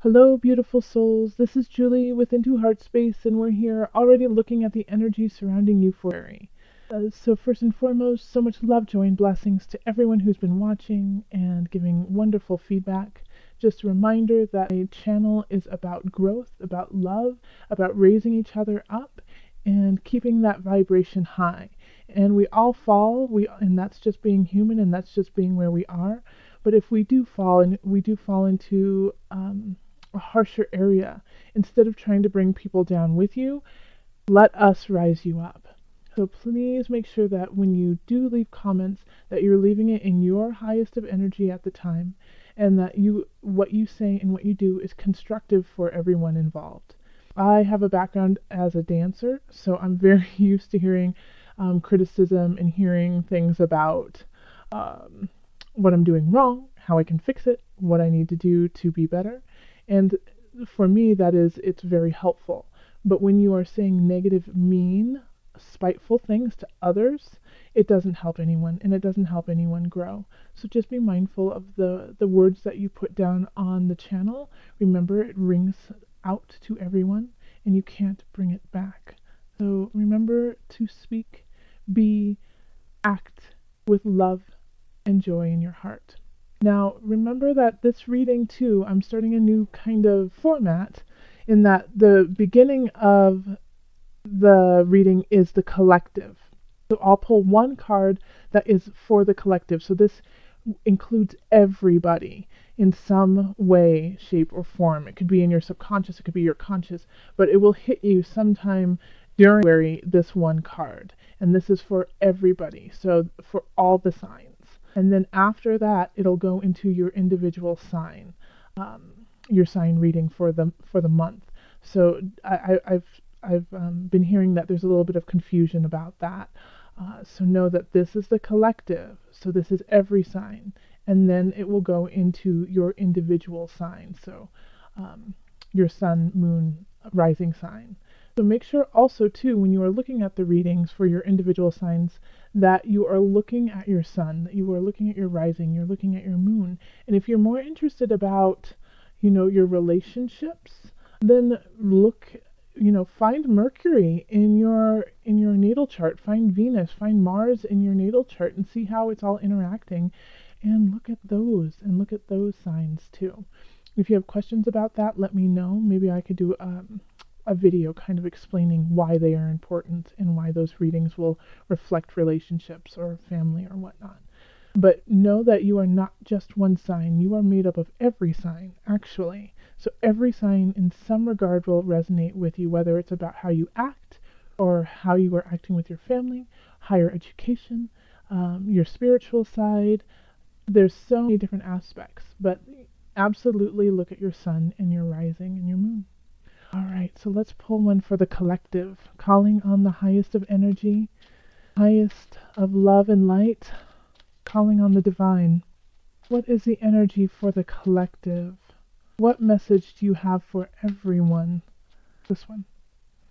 Hello, beautiful souls. This is Julie with Into Heart Space, and we're here already looking at the energy surrounding you for February. So first and foremost, so much love, joy, and blessings to everyone who's been watching and giving wonderful feedback. Just a reminder that my channel is about growth, about love, about raising each other up, and keeping that vibration high. And we all fall, and that's just being human, and that's just being where we are. But if we do fall, and we do fall into a harsher area, instead of trying to bring people down with you, let us rise you up. So please make sure that when you do leave comments, that you're leaving it in your highest of energy at the time, and that what you say and what you do is constructive for everyone involved. I have a background as a dancer, so I'm very used to hearing criticism and hearing things about um, what I'm doing wrong, how I can fix it, what I need to do to be better. And for me, it's very helpful. But when you are saying negative, mean, spiteful things to others, it doesn't help anyone, and it doesn't help anyone grow. So just be mindful of the words that you put down on the channel. Remember, it rings out to everyone, and you can't bring it back. So remember to speak, be, act with love and joy in your heart. Now, remember that this reading, too, I'm starting a new kind of format in that the beginning of the reading is the collective. So I'll pull one card that is for the collective. So this includes everybody in some way, shape, or form. It could be in your subconscious, it could be your conscious, but it will hit you sometime during this one card. And this is for everybody, so for all the signs. And then after that, it'll go into your individual sign, your sign reading for the month. So I've been hearing that there's a little bit of confusion about that. So know that this is the collective. So this is every sign, and then it will go into your individual sign. So your sun, moon, rising sign. So make sure also too, when you are looking at the readings for your individual signs, that you are looking at your sun, that you are looking at your rising, you're looking at your moon. And if you're more interested about, your relationships, then find Mercury in your natal chart, find Venus, find Mars in your natal chart, and see how it's all interacting, and look at those signs too. If you have questions about that, let me know. Maybe I could do a video kind of explaining why they are important and why those readings will reflect relationships or family or whatnot. But know that you are not just one sign. You are made up of every sign, actually. So every sign in some regard will resonate with you, whether it's about how you act or how you are acting with your family, higher education, your spiritual side. There's so many different aspects, but absolutely look at your sun and your rising and your moon. All right, so let's pull one for the collective, calling on the highest of energy, highest of love and light, calling on the divine. What is the energy for the collective? What message do you have for everyone? This one.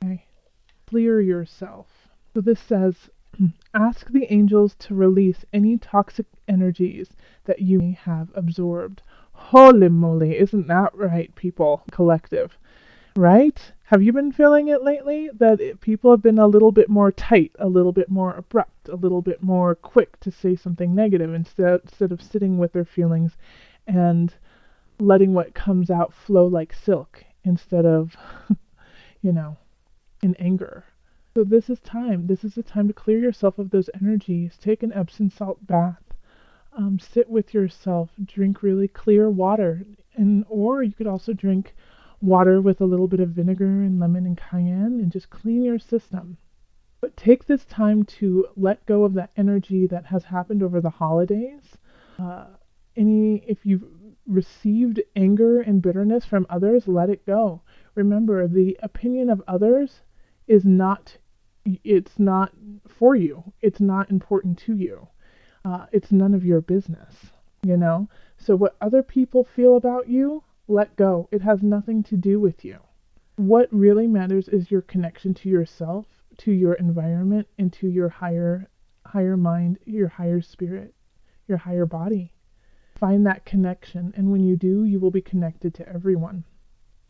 Okay. Clear yourself. So this says, ask the angels to release any toxic energies that you may have absorbed. Holy moly, isn't that right, people? Collective. Right? Have you been feeling it lately? That people have been a little bit more tight, a little bit more abrupt, a little bit more quick to say something negative instead of sitting with their feelings and letting what comes out flow like silk instead of, in anger. So this is time. This is the time to clear yourself of those energies. Take an Epsom salt bath. Sit with yourself. Drink really clear water. Or you could also drink water with a little bit of vinegar and lemon and cayenne and just clean your system. But take this time to let go of that energy that has happened over the holidays. If you've received anger and bitterness from others, let it go. Remember, the opinion of others it's not for you. It's not important to you. It's none of your business, So what other people feel about you, let go. It has nothing to do with you. What really matters is your connection to yourself, to your environment, and to your higher mind, your higher spirit, your higher body. Find that connection, and when you do, you will be connected to everyone.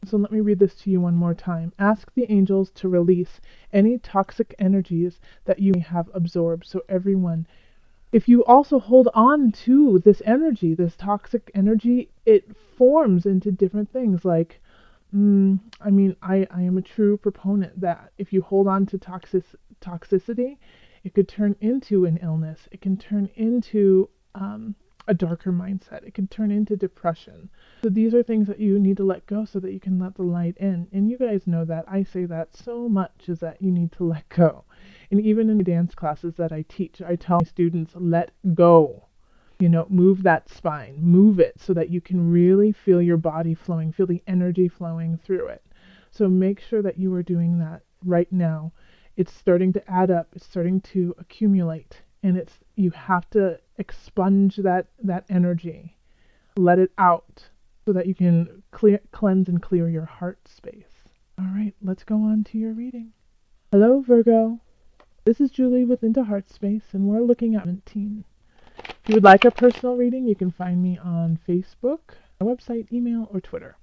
So let me read this to you one more time. Ask the angels to release any toxic energies that you may have absorbed. So everyone, if you also hold on to this energy, this toxic energy, it forms into different things like, I am a true proponent that if you hold on to toxicity, it could turn into an illness. It can turn into a darker mindset. It can turn into depression. So these are things that you need to let go so that you can let the light in. And you guys know that. I say that so much, is that you need to let go. And even in the dance classes that I teach, I tell my students, let go. Move that spine, move it so that you can really feel your body flowing, feel the energy flowing through it. So make sure that you are doing that right now. It's starting to add up, it's starting to accumulate, and you have to expunge that energy, let it out so that you can cleanse and clear your heart space. All right, let's go on to your reading. Hello, Virgo. This is Julie with Into Heart Space, and we're looking at 17. If you would like a personal reading, you can find me on Facebook, our website, email, or Twitter.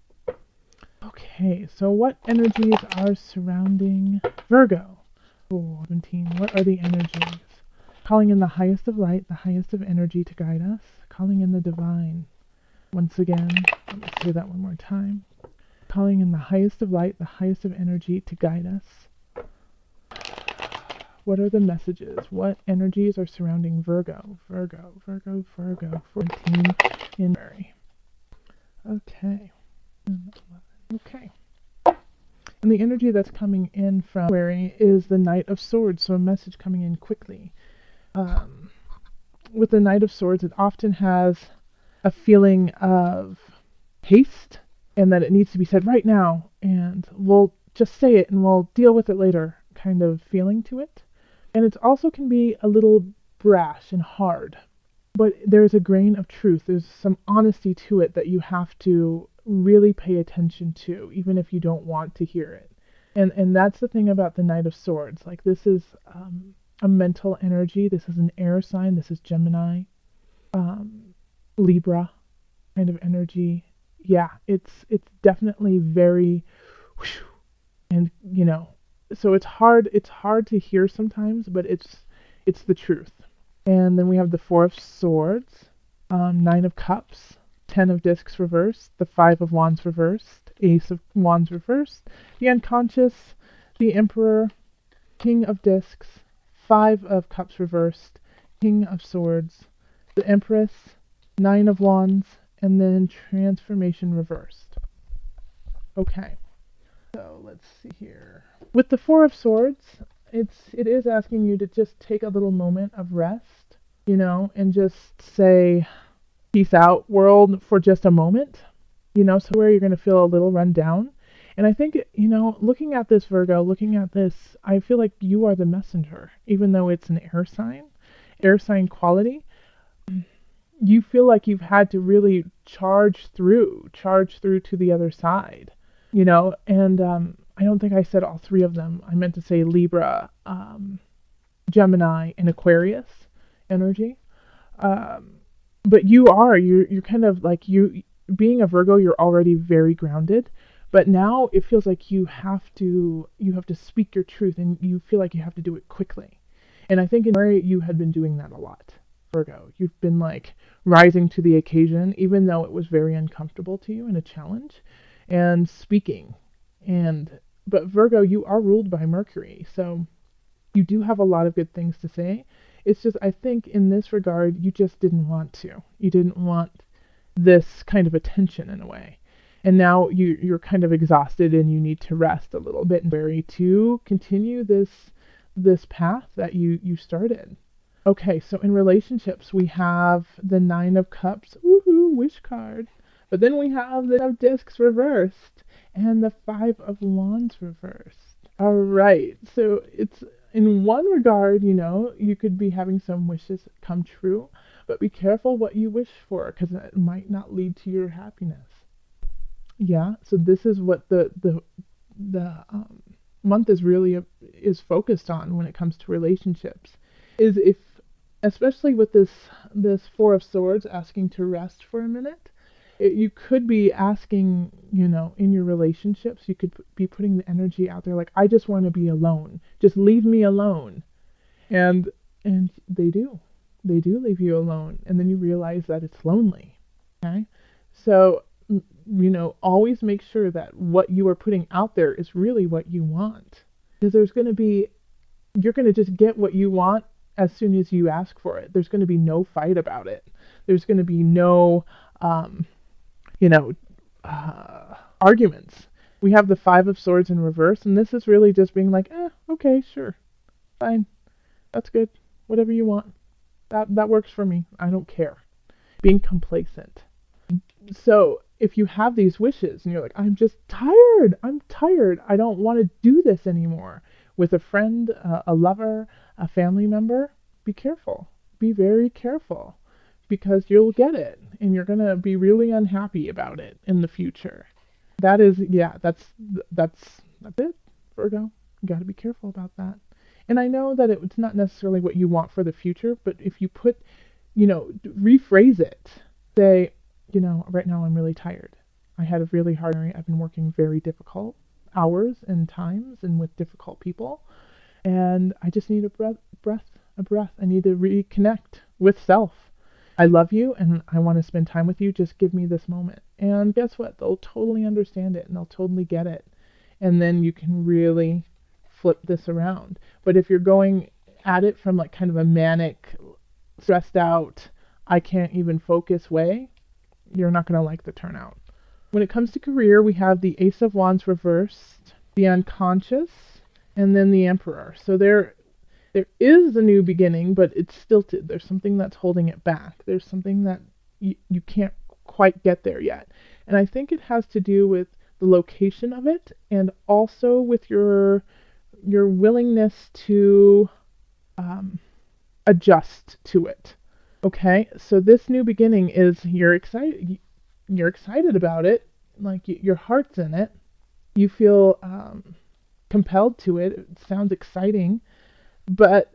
Okay, so what energies are surrounding Virgo? 17. What are the energies? Calling in the highest of light, the highest of energy to guide us. Calling in the divine. Once again, let me say that one more time. Calling in the highest of light, the highest of energy to guide us. What are the messages? What energies are surrounding Virgo? Virgo, 14 in February. Okay. Okay. And the energy that's coming in from February is the Knight of Swords, so a message coming in quickly. With the Knight of Swords, it often has a feeling of haste and that it needs to be said right now, and we'll just say it and we'll deal with it later kind of feeling to it. And it also can be a little brash and hard, but there's a grain of truth. There's some honesty to it that you have to really pay attention to, even if you don't want to hear it. And that's the thing about the Knight of Swords. Like, this is a mental energy. This is an air sign. This is Gemini, Libra kind of energy. Yeah, it's definitely very, and so it's hard to hear sometimes, but it's the truth. And then we have the Four of Swords, Nine of Cups, Ten of Discs reversed, the Five of Wands reversed, Ace of Wands reversed, the Unconscious, the Emperor, King of Discs, Five of Cups reversed, King of Swords, the Empress, Nine of Wands, and then Transformation reversed. Okay, so let's see here. With the Four of Swords, it is asking you to just take a little moment of rest, and just say, peace out, world, for just a moment, so where you're going to feel a little run down. And I think, looking at this, Virgo, I feel like you are the messenger, even though it's an air sign quality. You feel like you've had to really charge through to the other side, and I don't think I said all three of them. I meant to say Libra, Gemini, and Aquarius energy. But you're kind of like, you being a Virgo, you're already very grounded. But now it feels like you have to speak your truth, and you feel like you have to do it quickly. And I think in January you had been doing that a lot, Virgo. You've been like rising to the occasion, even though it was very uncomfortable to you and a challenge, and speaking. But Virgo, you are ruled by Mercury, so you do have a lot of good things to say. It's just, I think in this regard, you just didn't want to. You didn't want this kind of attention in a way. And now you're kind of exhausted and you need to rest a little bit to continue this path that you started. Okay, so in relationships, we have the Nine of Cups, woohoo, wish card. But then we have the Ten of Discs reversed and the Five of Wands reversed. All right, so it's, in one regard, you could be having some wishes come true, but be careful what you wish for, because it might not lead to your happiness. Yeah, so this is what the month is focused on when it comes to relationships. Is especially with this Four of Swords asking to rest for a minute, You could be asking, in your relationships, you could be putting the energy out there like, I just want to be alone. Just leave me alone. And they do. They do leave you alone. And then you realize that it's lonely. Okay? So, always make sure that what you are putting out there is really what you want. Because you're going to just get what you want as soon as you ask for it. There's going to be no fight about it. There's going to be no, you know, arguments. We have the Five of Swords in reverse, and this is really just being like, okay, sure, fine, that's good, whatever you want. That works for me. I don't care. Being complacent. So if you have these wishes and you're like, I'm just tired, I don't want to do this anymore, with a friend, a lover, a family member, be careful. Be very careful, because you'll get it and you're going to be really unhappy about it in the future. That is, yeah, that's it, Virgo. You got to be careful about that. And I know that it's not necessarily what you want for the future, but if you rephrase it, say, right now I'm really tired. I had a really hard day. I've been working very difficult hours and times and with difficult people, and I just need a breath. I need to reconnect with self. I love you and I want to spend time with you. Just give me this moment. And guess what? They'll totally understand it and they'll totally get it. And then you can really flip this around. But if you're going at it from like kind of a manic, stressed out, I can't even focus way, you're not going to like the turnout. When it comes to career, we have the Ace of Wands reversed, the Unconscious, and then the Emperor. So there is a new beginning, but it's stilted. There's something that's holding it back. There's something that you can't quite get there yet. And I think it has to do with the location of it, and also with your willingness to adjust to it. Okay, so this new beginning is you're excited about it, like your heart's in it. You feel compelled to it. It sounds exciting, but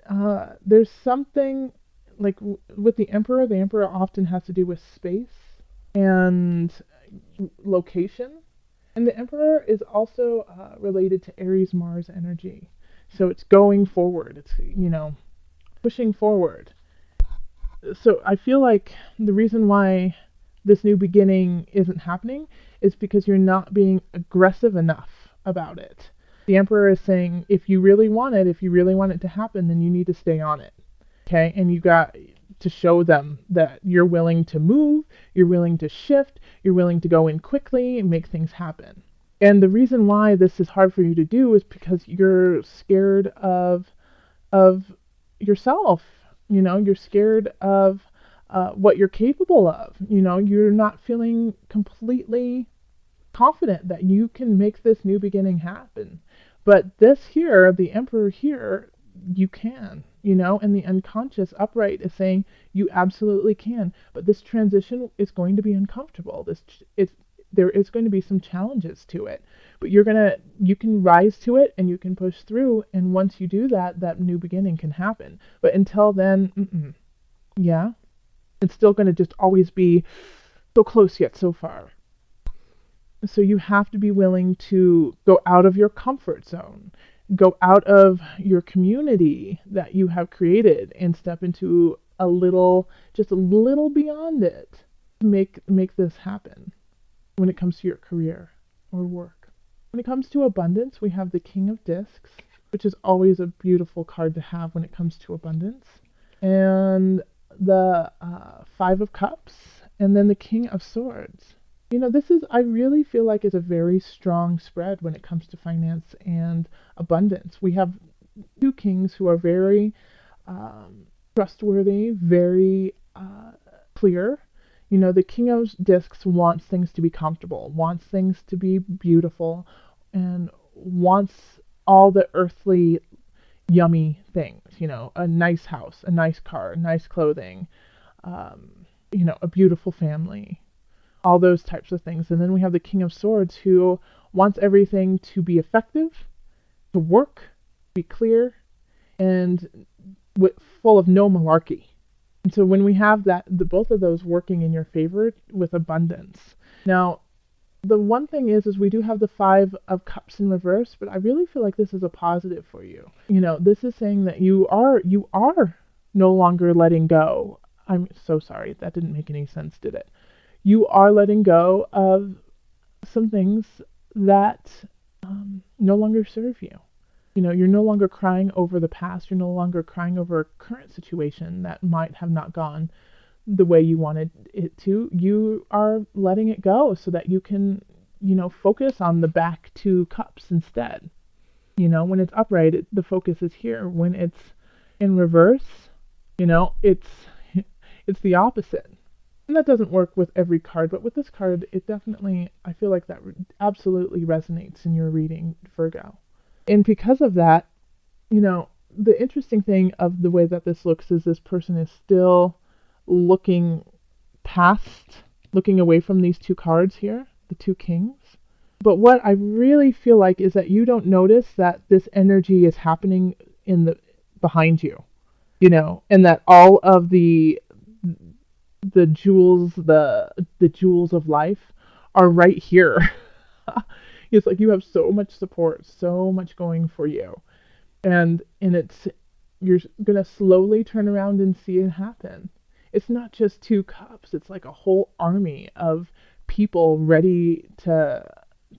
there's something like with the Emperor. The Emperor often has to do with space and location. And the Emperor is also related to Aries Mars energy. So it's going forward. It's, pushing forward. So I feel like the reason why this new beginning isn't happening is because you're not being aggressive enough about it. The Emperor is saying, if you really want it to happen, then you need to stay on it. Okay? And you got to show them that you're willing to move, you're willing to shift, you're willing to go in quickly and make things happen. And the reason why this is hard for you to do is because you're scared of yourself. You're scared of what you're capable of. You're not feeling completely confident that you can make this new beginning happen. But this here, the Emperor here, you can, and the Unconscious upright is saying you absolutely can. But this transition is going to be uncomfortable. There is going to be some challenges to it, but you can rise to it and you can push through. And once you do that, that new beginning can happen. But until then, yeah, it's still going to just always be so close yet so far. So you have to be willing to go out of your comfort zone, go out of your community that you have created, and step into just a little beyond it to make this happen when it comes to your career or work. When it comes to abundance, we have the King of Discs, which is always a beautiful card to have when it comes to abundance, and the Five of Cups, and then the King of Swords. I really feel like it's a very strong spread when it comes to finance and abundance. We have two kings who are very trustworthy, very clear. The King of Discs wants things to be comfortable, wants things to be beautiful, and wants all the earthly, yummy things. A nice house, a nice car, nice clothing, a beautiful family. All those types of things. And then we have the King of Swords, who wants everything to be effective, to work, be clear, and full of no malarkey. And so when we have both of those working in your favor with abundance. Now, the one thing is we do have the Five of Cups in reverse, but I really feel like this is a positive for you. This is saying that you are no longer letting go. I'm so sorry. That didn't make any sense, did it? You are letting go of some things that no longer serve you. You're no longer crying over the past. You're no longer crying over a current situation that might have not gone the way you wanted it to. You are letting it go so that you can, focus on the back two cups instead. When it's upright, the focus is here. When it's in reverse, it's it's the opposite. And that doesn't work with every card, but with this card, it definitely, I feel like that absolutely resonates in your reading, Virgo. And because of that, the interesting thing of the way that this looks is this person is still looking looking away from these two cards here, the two kings. But what I really feel like is that you don't notice that this energy is happening behind you, and that all of the jewels, the jewels of life are right here. It's like you have so much support, so much going for you. And you're going to slowly turn around and see it happen. It's not just two cups, it's like a whole army of people ready to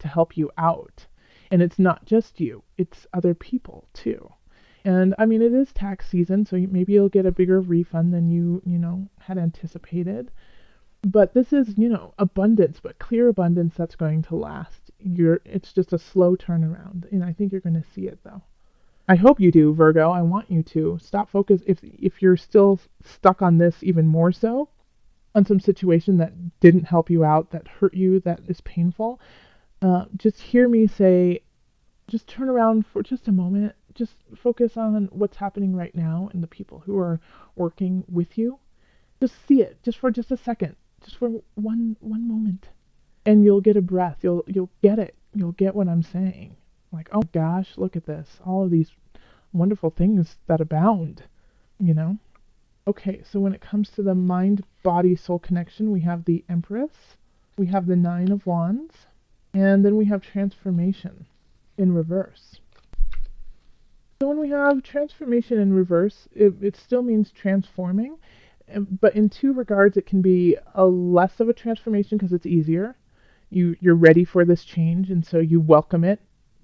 help you out. And it's not just you, it's other people too. And I mean, it is tax season, so maybe you'll get a bigger refund than you had anticipated. But this is, abundance, but clear abundance that's going to last. It's just a slow turnaround, and I think you're going to see it though. I hope you do, Virgo. I want you to stop focus if you're still stuck on this even more so, on some situation that didn't help you out, that hurt you, that is painful. Just hear me say, just turn around for just a moment. Just focus on what's happening right now and the people who are working with you. Just see it, just for just a second, just for one moment, and you'll get a breath. You'll get it. You'll get what I'm saying. Like, oh gosh, look at this. All of these wonderful things that abound, Okay, so when it comes to the mind, body, soul connection, we have the Empress, we have the Nine of Wands, and then we have transformation in reverse. So when we have transformation in reverse, it still means transforming, but in two regards, it can be a less of a transformation because it's easier. You're ready for this change, and so you welcome it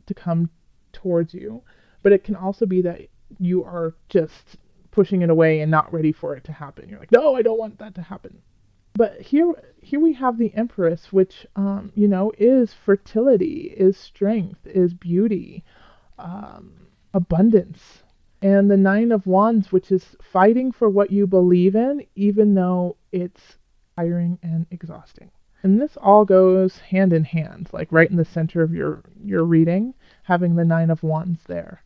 to come towards you. But it can also be that you are just pushing it away and not ready for it to happen. You're like, no, I don't want that to happen. But here we have the Empress, which is fertility, is strength, is beauty, abundance. And the Nine of Wands, which is fighting for what you believe in, even though it's tiring and exhausting. And this all goes hand in hand, like right in the center of your reading, having the Nine of Wands there.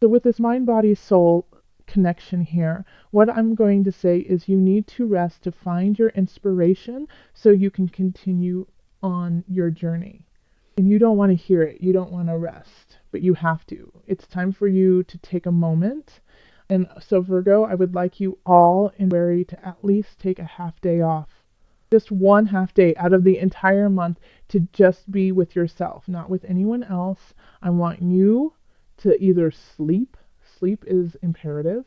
So with this mind, body, soul connection here, what I'm going to say is you need to rest to find your inspiration so you can continue on your journey. And you don't want to hear it. You don't want to rest, but you have to. It's time for you to take a moment. And so Virgo, I would like you all in February to at least take a half day off. Just one half day out of the entire month to just be with yourself, not with anyone else. I want you to either sleep is imperative,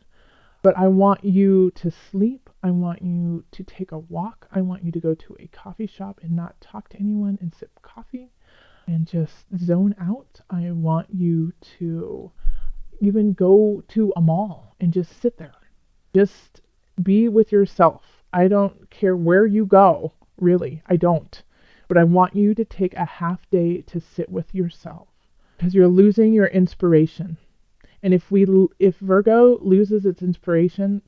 but I want you to sleep. I want you to take a walk. I want you to go to a coffee shop and not talk to anyone and sip coffee and just zone out. I want you to even go to a mall and just sit there. Just be with yourself. I don't care where you go, really, I don't. But I want you to take a half day to sit with yourself because you're losing your inspiration. And if Virgo loses its inspiration,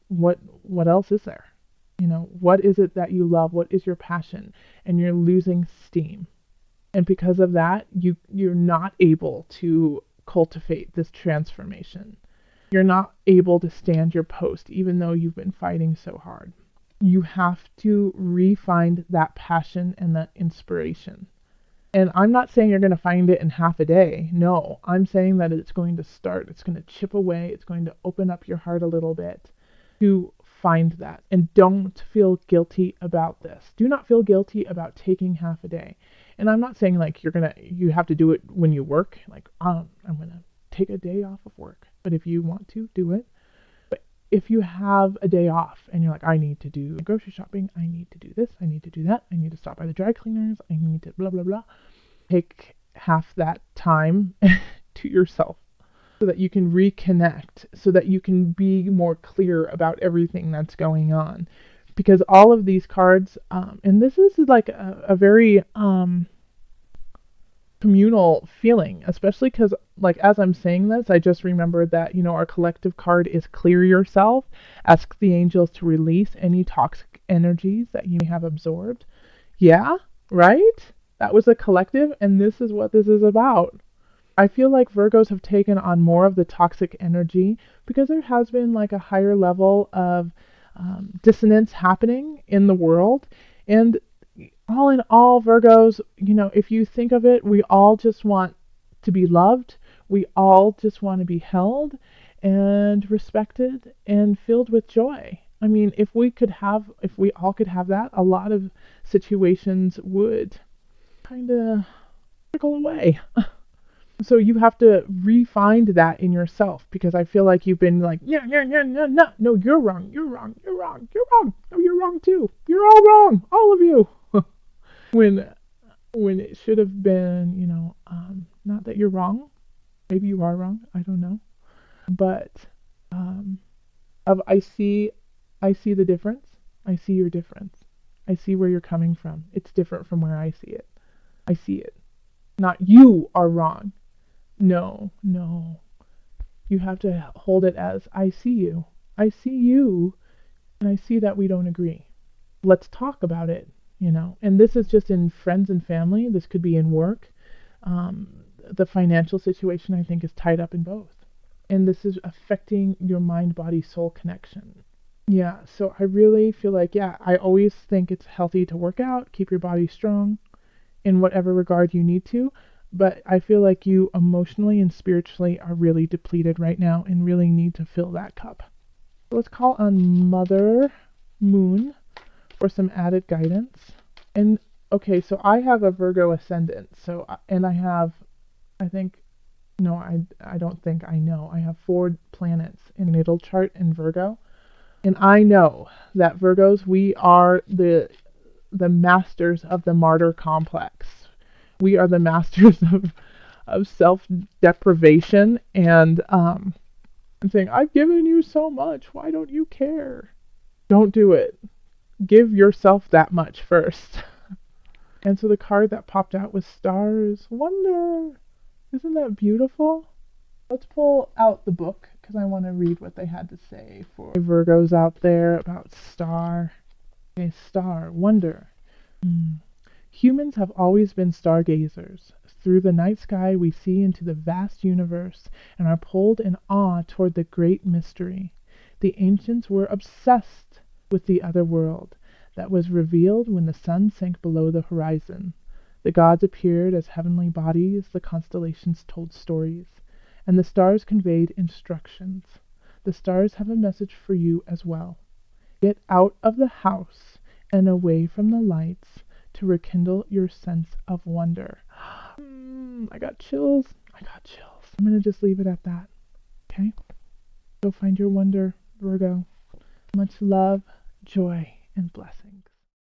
what else is there? What is it that you love? What is your passion? And you're losing steam. And because of that, you're not able to cultivate this transformation. You're not able to stand your post, even though you've been fighting so hard. You have to re-find that passion and that inspiration. And I'm not saying you're going to find it in half a day. No, I'm saying that it's going to start. It's going to chip away. It's going to open up your heart a little bit to find that. And don't feel guilty about this. Do not feel guilty about taking half a day. And I'm not saying like you have to do it when you work. Like, I'm going to take a day off of work. But if you want to, do it. But if you have a day off and you're like, I need to do grocery shopping, I need to do this, I need to do that, I need to stop by the dry cleaners, I need to blah, blah, blah. Take half that time to yourself so that you can reconnect, so that you can be more clear about everything that's going on. Because all of these cards, and this is like a very communal feeling, especially because like as I'm saying this, I just remembered that, our collective card is clear yourself. Ask the angels to release any toxic energies that you may have absorbed. Yeah, right? That was a collective, and this is what this is about. I feel like Virgos have taken on more of the toxic energy because there has been like a higher level of dissonance happening in the world. And all in all, Virgos, if you think of it, we all just want to be loved. We all just want to be held and respected and filled with joy. I mean, if we all could have that, a lot of situations would kind of trickle away. So you have to re-find that in yourself, because I feel like you've been like, yeah, no, you're wrong, you're wrong, you're wrong, you're wrong, no, you're wrong too, you're all wrong, all of you. when it should have been, not that you're wrong, maybe you are wrong, I don't know, but I see the difference, I see your difference, I see where you're coming from. It's different from where I see it. I see it. Not you are wrong. No. You have to hold it as I see you. I see you, and I see that we don't agree. Let's talk about it, And this is just in friends and family. This could be in work. The financial situation, I think, is tied up in both. And this is affecting your mind, body, soul connection. Yeah, so I really feel like, I always think it's healthy to work out, keep your body strong in whatever regard you need to. But I feel like you emotionally and spiritually are really depleted right now and really need to fill that cup. So let's call on Mother Moon for some added guidance. And okay, so I have a Virgo ascendant. And I have, I think, no, I don't think I know. I have 4 planets in natal chart in Virgo. And I know that Virgos, we are the masters of the martyr complex. We are the masters of self-deprivation and saying, I've given you so much, why don't you care? Don't do it. Give yourself that much first. And so the card that popped out was Stars Wonder. Isn't that beautiful? Let's pull out the book because I want to read what they had to say for Virgos out there about star. Okay, Star Wonder. Humans have always been stargazers. Through the night sky we see into the vast universe and are pulled in awe toward the great mystery. The ancients were obsessed with the other world that was revealed when the sun sank below the horizon. The gods appeared as heavenly bodies, the constellations told stories, and the stars conveyed instructions. The stars have a message for you as well. Get out of the house and away from the lights to rekindle your sense of wonder. I got chills. I'm going to just leave it at that. Okay? Go find your wonder, Virgo. Much love, joy, and blessings.